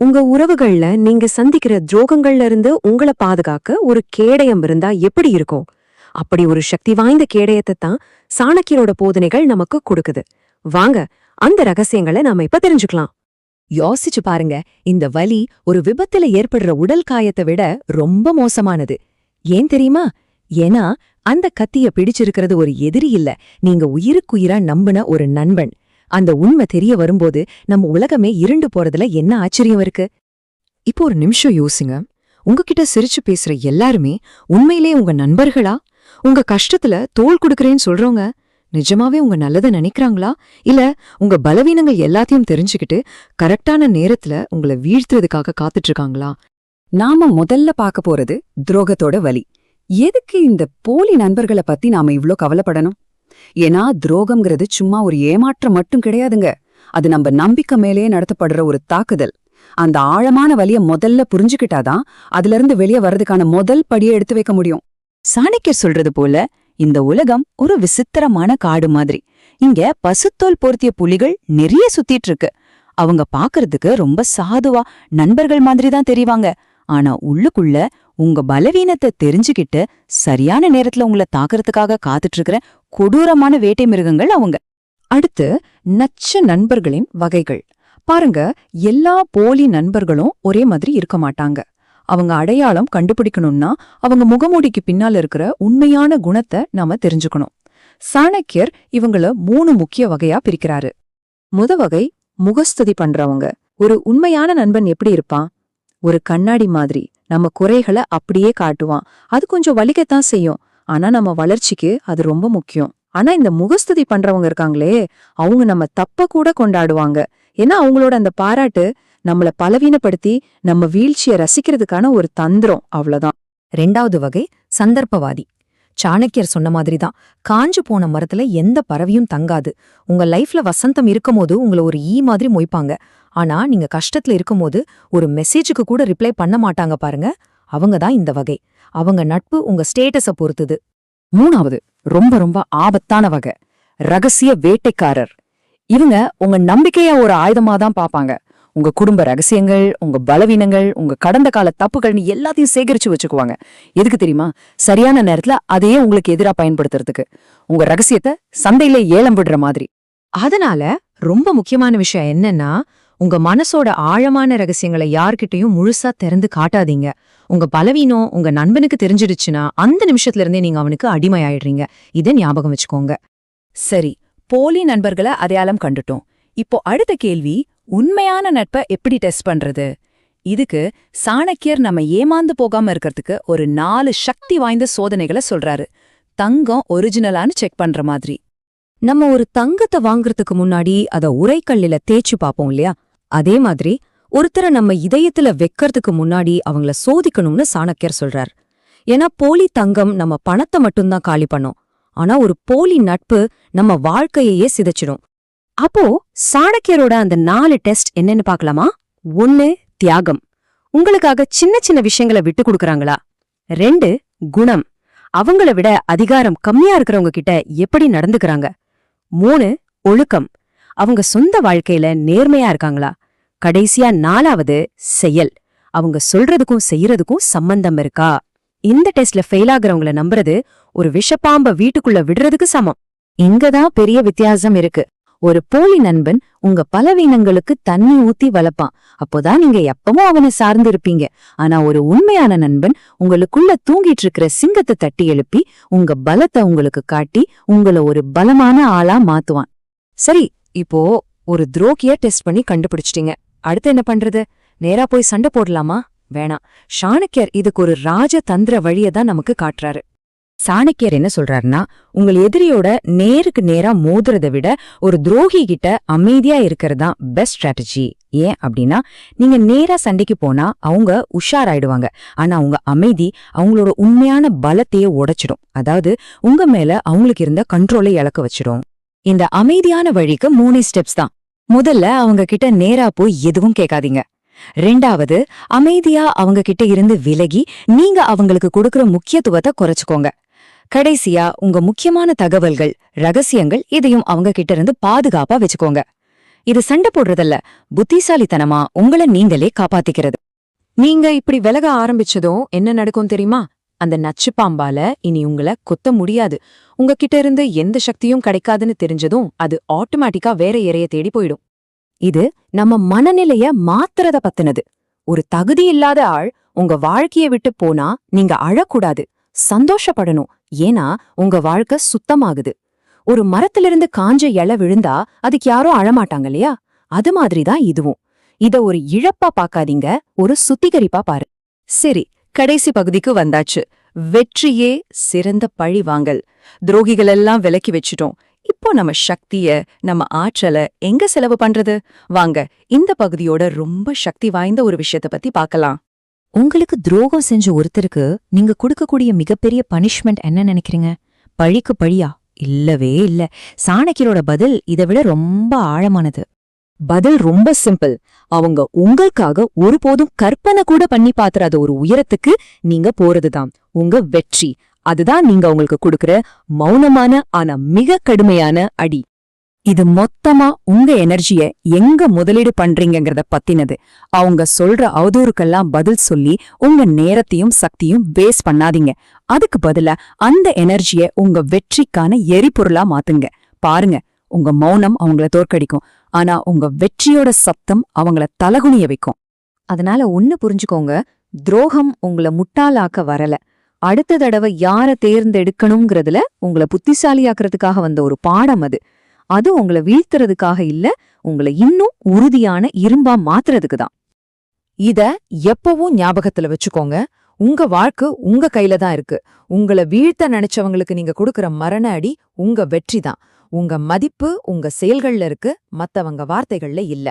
உங்க உறவுகள்ல நீங்க சந்திக்கிற துரோகங்கள்ல இருந்து உங்களை பாதுகாக்க ஒரு கேடயம் இருந்தா எப்படி இருக்கும்? அப்படி ஒரு சக்தி வாய்ந்த கேடயத்தை தான் சாணக்கியரோட போதனைகள் நமக்கு கொடுக்குது. வாங்க, அந்த ரகசியங்களை நாம இப்ப தெரிஞ்சுக்கலாம். யோசிச்சு பாருங்க, இந்த வலி ஒரு விபத்துல ஏற்படுற உடல் காயத்தை விட ரொம்ப மோசமானது. ஏன் தெரியுமா? ஏன்னா அந்த கத்திய பிடிச்சிருக்கிறது ஒரு எதிரி இல்ல, நீங்க உயிருக்குயிரா நம்பின ஒரு நண்பன். அந்த உண்மை தெரிய வரும்போது நம்ம உலகமே இருண்டு போறதுல என்ன ஆச்சரியம் இருக்கு? இப்போ ஒரு நிமிஷம் யோசிங்க. உங்ககிட்ட சிரிச்சு பேசுற எல்லாருமே உண்மையிலே உங்க நண்பர்களா? உங்க கஷ்டத்துல தோள் கொடுக்கறேன்னு சொல்றவங்க நிஜமாவே உங்க நல்லதை நினைக்கிறாங்களா? இல்ல உங்க பலவீனங்கள் எல்லாத்தையும் தெரிஞ்சுக்கிட்டு கரெக்டான நேரத்துல உங்களை வீழ்த்துறதுக்காக காத்துட்டு இருக்காங்களா? நாம முதல்ல பார்க்க போறது துரோகத்தோட வலி. எதுக்கு இந்த போலி நண்பர்களை பத்தி நாம இவ்ளோ கவலைப்படணும்? ஏன்னா துரோகம்ங்கிறது சும்மா ஒரு ஏமாற்றம் மட்டும் கிடையாதுங்க. அது நம்ம நம்பிக்கை மேலே நடத்தப்படுற ஒரு தாக்குதல். அந்த ஆழமான வலிய முதல்ல புரிஞ்சுக்கிட்டாதான் அதுல இருந்து வெளியே வர்றதுக்கான முதல் படியை எடுத்து வைக்க முடியும். சாணக்கியர் சொல்றது போல, இந்த உலகம் ஒரு விசித்திரமான காடு மாதிரி. இங்க பசுத்தோல் போர்த்திய புலிகள் நிறைய சுத்திட்டு இருக்கு. அவங்க பாக்குறதுக்கு ரொம்ப சாதுவா நண்பர்கள் மாதிரி தான் தெரிவாங்க. ஆனா உள்ளுக்குள்ள உங்க பலவீனத்தை தெரிஞ்சுக்கிட்டு சரியான நேரத்துல உங்களை தாக்குறதுக்காக காத்துட்டு இருக்கிற கொடூரமான வேட்டை மிருகங்கள் அவங்க. அடுத்து நச்ச நண்பர்களின் வகைகள் பாருங்க. எல்லா போலி நண்பர்களும் ஒரே மாதிரி இருக்க மாட்டாங்க. அவங்க அடையாளம் கண்டுபிடிக்கணும்னா அவங்க முகமூடிக்கு பின்னால இருக்கிற உண்மையான குணத்தை நாம தெரிஞ்சுக்கணும். சாணக்கியர் இவங்கள 3 முக்கிய வகையா பிரிக்கிறாரு. வகை முகஸ்துதி பண்றவங்க. ஒரு உண்மையான நண்பன் எப்படி இருப்பான்? ஒரு கண்ணாடி மாதிரி நம்ம குறைகளை அப்படியே காட்டுவான். அது கொஞ்சம் வலிக்கத்தான் செய்யும், ஆனா நம்ம வளர்ச்சிக்கு அது ரொம்ப முக்கியம். ஆனா இந்த முகஸ்துதி பண்றவங்க இருக்காங்களே, அவங்க நம்ம தப்ப கூட கொண்டாடுவாங்க. ஏன்னா அவங்களோட அந்த பாராட்டு நம்மள பலவீனப்படுத்தி நம்ம வீழ்ச்சியை ரசிக்கிறதுக்கான ஒரு தந்திரம், அவ்வளவுதான். 2வது வகை சந்தர்ப்பவாதி. சாணக்கியர் சொன்ன மாதிரிதான், காஞ்சு போன மரத்துல எந்த பறவையும் தங்காது. உங்க லைஃப்ல வசந்தம் இருக்கும்போது உங்களை ஒரு மாதிரி மொய்ப்பாங்க. ஆனா நீங்க கஷ்டத்துல இருக்கும்போது ஒரு மெசேஜுக்கு கூட ரிப்ளை பண்ண மாட்டாங்க பாருங்க. அவங்கதான் இந்த வகை. அவங்க நட்பு உங்க ஸ்டேட்டஸ பொறுத்துது. 3வது ரொம்ப ரொம்ப ஆபத்தான வகை ரகசிய வேட்டைக்காரர். இவங்க உங்க நம்பிக்கைய ஒரு ஆயுதமா தான் பாப்பாங்க. உங்க குடும்ப ரகசியங்கள், உங்க பலவீனங்கள், உங்க கடந்த கால தப்புகள்னு எல்லாத்தையும் சேகரிச்சு வச்சுக்குவாங்க. எதுக்கு தெரியுமா? சரியான நேரத்துல அதையே உங்களுக்கு எதிரா பயன்படுத்துறதுக்கு. உங்க ரகசியத்தை சந்தையில ஏலம் விடுற மாதிரி. அதனால ரொம்ப முக்கியமான விஷயம் என்னன்னா, உங்க மனசோட ஆழமான ரகசியங்களை யார்கிட்டயும் முழுசா திறந்து காட்டாதீங்க. உங்க பலவீனம் உங்க நண்பனுக்கு தெரிஞ்சிடுச்சுன்னா அந்த நிமிஷத்துல இருந்தே நீங்க அவனுக்கு அடிமையாயிடுறீங்க. இதை ஞாபகம் வச்சுக்கோங்க. சரி, போலி நண்பர்களை அடையாளம் கண்டுட்டோம். இப்போ அடுத்த கேள்வி, உண்மையான நட்பை எப்படி டெஸ்ட் பண்றது? இதுக்கு சாணக்கியர் நம்ம ஏமாந்து போகாம இருக்கிறதுக்கு ஒரு 4 சக்தி வாய்ந்த சோதனைகளை சொல்றாரு. தங்கம் ஒரிஜினலான்னு செக் பண்ற மாதிரி. நம்ம ஒரு தங்கத்தை வாங்குறதுக்கு முன்னாடி அத உரைக்கல்லில தேய்ச்சு பாப்போம் இல்லையா? அதே மாதிரி ஒருத்தரை நம்ம இதயத்துல வெக்கறதுக்கு முன்னாடி அவங்கள சோதிக்கணும்னு சாணக்கியர் சொல்றார். ஏன்னா போலி தங்கம் நம்ம பணத்தை மட்டும்தான் காலி பண்ணும். ஆனா ஒரு போலி நட்பு நம்ம வாழ்க்கையே சிதைச்சிடும். அப்போ சாணக்கியரோட அந்த 4 டெஸ்ட் என்னன்னு பாக்கலாமா? 1 தியாகம். உங்களுக்காக சின்ன சின்ன விஷயங்களை விட்டு கொடுக்கறாங்களா? 2 குணம். அவங்கள விட அதிகாரம் கம்மியா இருக்கிறவங்க கிட்ட எப்படி நடந்துக்கறாங்க? 3 ஒழுக்கம். அவங்க சொந்த வாழ்க்கையில நேர்மையா இருக்காங்களா? கடைசியா 4வது செயல். அவங்க சொல்றதுக்கும் செய்யறதுக்கும் சம்பந்தம் இருக்கா? இந்த டெஸ்ட்ல ஃபெயில் ஆகுறவங்கள நம்புறது ஒரு விஷப்பாம்ப வீட்டுக்குள்ள விடுறதுக்கு சமம். இங்கதான் பெரிய வித்தியாசம் இருக்கு. ஒரு போலி நண்பன் உங்க பலவீனங்களுக்கு தண்ணி ஊத்தி வளர்ப்பான். அப்போதான் நீங்க எப்பவும் அவனை சார்ந்து இருப்பீங்க. ஆனா ஒரு உண்மையான நண்பன் உங்களுக்குள்ள தூங்கிட்டு இருக்கிற சிங்கத்தை தட்டி எழுப்பி உங்க பலத்தை உங்களுக்கு காட்டி உங்களை ஒரு பலமான ஆளா மாத்துவான். சரி, இப்போ ஒரு துரோகிய டெஸ்ட் பண்ணி கண்டுபிடிச்சிட்டீங்க. அடுத்து என்ன பண்றது? நேரா போய் சண்டை போடலாமா? வேணாம். சாணக்கியர் இதுக்கு ஒரு ராஜதந்திர வழியதான் நமக்கு காட்டுறாரு. சாணக்கியர் என்ன சொல்றாருன்னா, உங்கள் எதிரியோட நேருக்கு நேரா மோதுறதை விட ஒரு துரோகி கிட்ட அமைதியா இருக்கிறதா பெஸ்ட் ஸ்ட்ராட்டஜி. ஏன் அப்படின்னா, நீங்க நேரா சண்டைக்கு போனா அவங்க உஷாராயிடுவாங்க. ஆனா உங்க அமைதி அவங்களோட உண்மையான பலத்தையே உடைச்சிடும். அதாவது உங்க மேல அவங்களுக்கு இருந்த கண்ட்ரோலை இழக்க வச்சிடும். இந்த அமைதியான வழிக்கு 3 ஸ்டெப்ஸ் தான். முதல்ல அவங்க கிட்ட நேரா போய் எதுவும் கேட்காதீங்க. 2வது அமைதியா அவங்க கிட்ட இருந்து விலகி நீங்க அவங்களுக்கு கொடுக்கற முக்கியத்துவத்தை குறைச்சுக்கோங்க. கடைசியா உங்க முக்கியமான தகவல்கள், ரகசியங்கள் இதையும் அவங்க கிட்ட இருந்து பாதுகாப்பா வச்சுக்கோங்க. இது சண்டை போடுறதல்ல, புத்திசாலித்தனமா உங்கள நீங்களே காப்பாத்திக்கிறது. நீங்க இப்படி விலக ஆரம்பிச்சதும் என்ன நடக்கும் தெரியுமா? அந்த நச்சு பாம்பால இனி உங்களை கொத்த முடியாது. உங்ககிட்ட இருந்து எந்த சக்தியும் கிடைக்காதுன்னு தெரிஞ்சதும் அது ஆட்டோமேட்டிக்கா வேற இரைய தேடி போயிடும். இது நம்ம மனநிலைய மாத்துறத பத்தினது. ஒரு தகுதி இல்லாத ஆள் உங்க வாழ்க்கைய விட்டு போனா நீங்க அழக்கூடாது, சந்தோஷப்படணும். ஏன்னா உங்க வாழ்க்கை சுத்தமாகுது. ஒரு மரத்திலிருந்து காஞ்ச இலை விழுந்தா அதுக்கு யாரும் அழமாட்டாங்க இல்லையா? அது மாதிரிதான் இதுவும். இத ஒரு இழப்பா பாக்காதீங்க, ஒரு சுத்திகரிப்பா பாரு. சரி, கடைசி பகுதிக்கு வந்தாச்சு. வெற்றியே சிறந்த பழி வாங்கல். துரோகிகளெல்லாம் விலக்கி வச்சுட்டோம். இப்போ நம்ம சக்திய, நம்ம ஆற்றல எங்க செலவு பண்றது? வாங்க இந்த பகுதியோட ரொம்ப சக்தி வாய்ந்த ஒரு விஷயத்த பத்தி பார்க்கலாம். உங்களுக்கு துரோகம் செஞ்ச ஒருத்தருக்கு நீங்க கொடுக்கக்கூடிய மிகப்பெரிய பனிஷ்மெண்ட் என்ன நினைக்கிறீங்க? பழிக்கு பழியா? இல்லவே இல்ல. சாணக்கியரோட பதில் இதை விட ரொம்ப ஆழமானது. பதில் ரொம்ப சிம்பிள். அவங்க உங்களுக்காக ஒருபோதும் கற்பனை கூட பண்ணி பாத்துறாத ஒரு உயரத்துக்கு நீங்க போறதுதான் உங்க வெற்றி. அதுதான் நீங்க அவங்களுக்கு கொடுக்கற மௌனமான ஆனா மிக கடுமையான அடி. இது மொத்தமா உங்க எனர்ஜிய எங்க முதலீடு பண்றீங்கங்கறத பத்தினது. அவங்க சொல்ற அவதூறுக்கெல்லாம் பதில் சொல்லி உங்க நேரத்தையும் சக்தியும் வேஸ்ட் பண்ணாதீங்க. அதுக்கு பதிலா அந்த எனர்ஜிய உங்க வெற்றிக்கான எரிபொருளா மாத்துங்க. பாருங்க, உங்க மௌனம் அவங்கள தோற்கடிக்கும், ஆனா உங்க வெற்றியோட சத்தம் அவங்கள தலகுனிய வைக்கும். அதனால ஒன்னு புரிஞ்சுக்கோங்க, துரோகம் உங்கள முட்டாளாக்க வரல. அடுத்த தடவை யார தேர்ந்தெடுக்கணுங்கிறதுல உங்கள புத்திசாலியாக்குறதுக்காக வந்த ஒரு பாடம் அது. அது உங்களை வீழ்த்துறதுக்காக இல்ல, உங்களை இன்னும் உறுதியான இரும்பா மாத்துறதுக்கு தான். இத எப்பவும் ஞாபகத்துல வச்சுக்கோங்க. உங்க வாழ்க்கை உங்க கையில தான் இருக்கு. உங்களை வீழ்த்த நினைச்சவங்களுக்கு நீங்க கொடுக்கற மரண அடி உங்க வெற்றி தான். உங்க மதிப்பு உங்க செயல்கள்ல இருக்கு, மத்தவங்க வார்த்தைகள்ல இல்ல.